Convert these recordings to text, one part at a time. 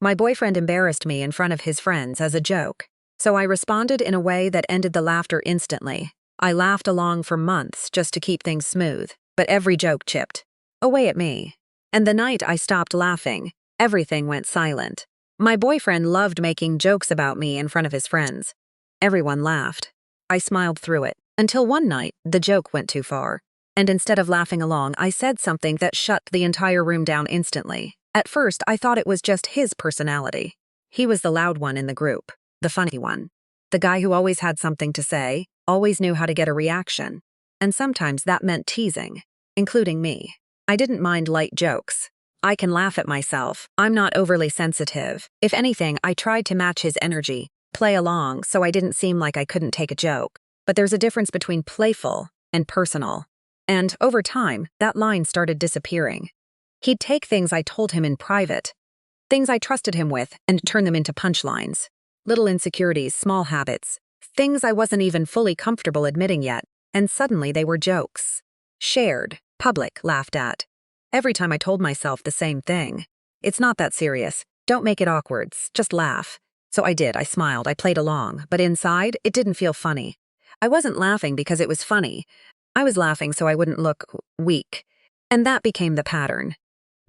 My boyfriend embarrassed me in front of his friends as a joke, so I responded in a way that ended the laughter instantly. I laughed along for months just to keep things smooth, but every joke chipped away at me. And the night I stopped laughing, everything went silent. My boyfriend loved making jokes about me in front of his friends. Everyone laughed. I smiled through it, until one night, the joke went too far. And instead of laughing along, I said something that shut the entire room down instantly. At first, I thought it was just his personality. He was the loud one in the group, the funny one. The guy who always had something to say, always knew how to get a reaction. And sometimes that meant teasing, including me. I didn't mind light jokes. I can laugh at myself. I'm not overly sensitive. If anything, I tried to match his energy, play along so I didn't seem like I couldn't take a joke. But there's a difference between playful and personal. And over time, that line started disappearing. He'd take things I told him in private, things I trusted him with, and turn them into punchlines. Little insecurities, small habits, things I wasn't even fully comfortable admitting yet, and suddenly they were jokes. Shared, public, laughed at. Every time I told myself the same thing. It's not that serious. Don't make it awkward. Just laugh. So I did. I smiled. I played along. But inside, it didn't feel funny. I wasn't laughing because it was funny. I was laughing so I wouldn't look weak. And that became the pattern.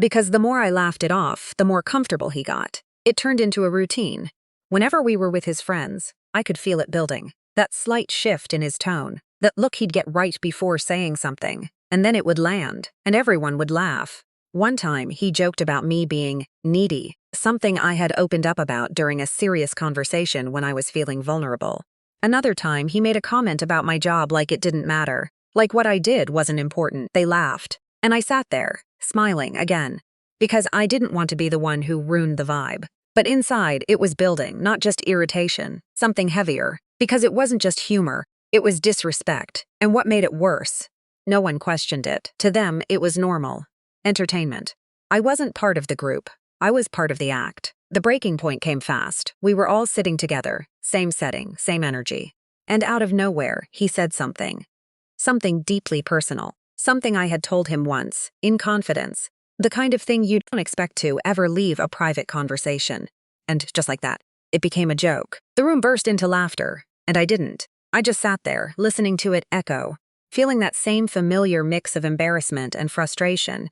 Because the more I laughed it off, the more comfortable he got. It turned into a routine. Whenever we were with his friends, I could feel it building. That slight shift in his tone. That look he'd get right before saying something. And then it would land, and everyone would laugh. One time, he joked about me being needy, something I had opened up about during a serious conversation when I was feeling vulnerable. Another time, he made a comment about my job like it didn't matter. Like what I did wasn't important. They laughed. And I sat there, smiling again. Because I didn't want to be the one who ruined the vibe. But inside, it was building, not just irritation. Something heavier. Because it wasn't just humor. It was disrespect. And what made it worse? No one questioned it. To them, it was normal. Entertainment. I wasn't part of the group. I was part of the act. The breaking point came fast. We were all sitting together. Same setting, same energy. And out of nowhere, he said something. Something deeply personal. Something I had told him once, in confidence. The kind of thing you don't expect to ever leave a private conversation. And just like that, it became a joke. The room burst into laughter, and I didn't. I just sat there, listening to it echo. Feeling that same familiar mix of embarrassment and frustration.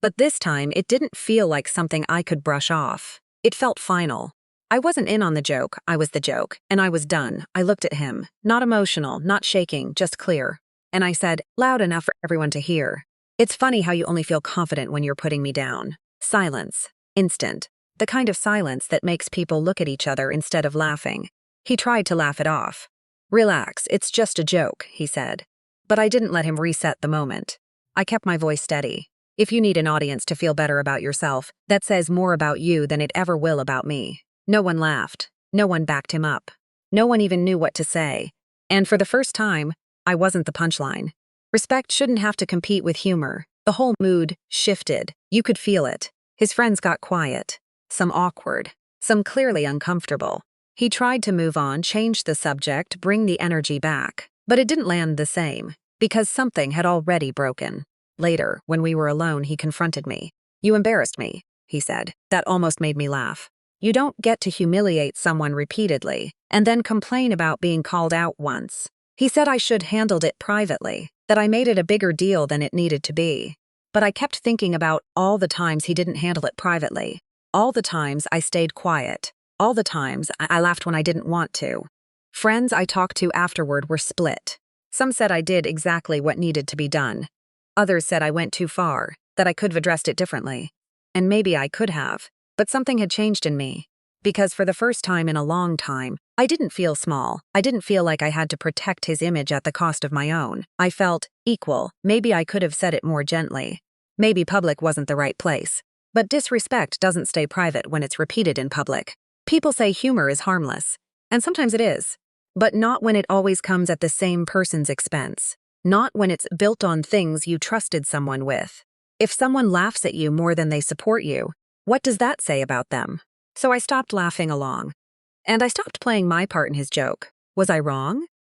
But this time, it didn't feel like something I could brush off. It felt final. I wasn't in on the joke, I was the joke, and I was done. I looked at him, not emotional, not shaking, just clear. And I said, loud enough for everyone to hear. It's funny how you only feel confident when you're putting me down. Silence. Instant. The kind of silence that makes people look at each other instead of laughing. He tried to laugh it off. Relax, it's just a joke, he said. But I didn't let him reset the moment. I kept my voice steady. If you need an audience to feel better about yourself, that says more about you than it ever will about me. No one laughed. No one backed him up. No one even knew what to say. And for the first time, I wasn't the punchline. Respect shouldn't have to compete with humor. The whole mood shifted. You could feel it. His friends got quiet. Some awkward. Some clearly uncomfortable. He tried to move on, change the subject, bring the energy back. But it didn't land the same, because something had already broken. Later, when we were alone, he confronted me. You embarrassed me, he said. That almost made me laugh. You don't get to humiliate someone repeatedly, and then complain about being called out once. He said I should handled it privately, that I made it a bigger deal than it needed to be. But I kept thinking about all the times he didn't handle it privately. All the times I stayed quiet. All the times I laughed when I didn't want to. Friends I talked to afterward were split. Some said I did exactly what needed to be done. Others said I went too far, that I could have addressed it differently. And maybe I could have, but something had changed in me. Because for the first time in a long time, I didn't feel small. I didn't feel like I had to protect his image at the cost of my own. I felt equal. Maybe I could have said it more gently. Maybe public wasn't the right place. But disrespect doesn't stay private when it's repeated in public. People say humor is harmless. And sometimes it is. But not when it always comes at the same person's expense. Not when it's built on things you trusted someone with. If someone laughs at you more than they support you, what does that say about them? So I stopped laughing along. And I stopped playing my part in his joke. Was I wrong?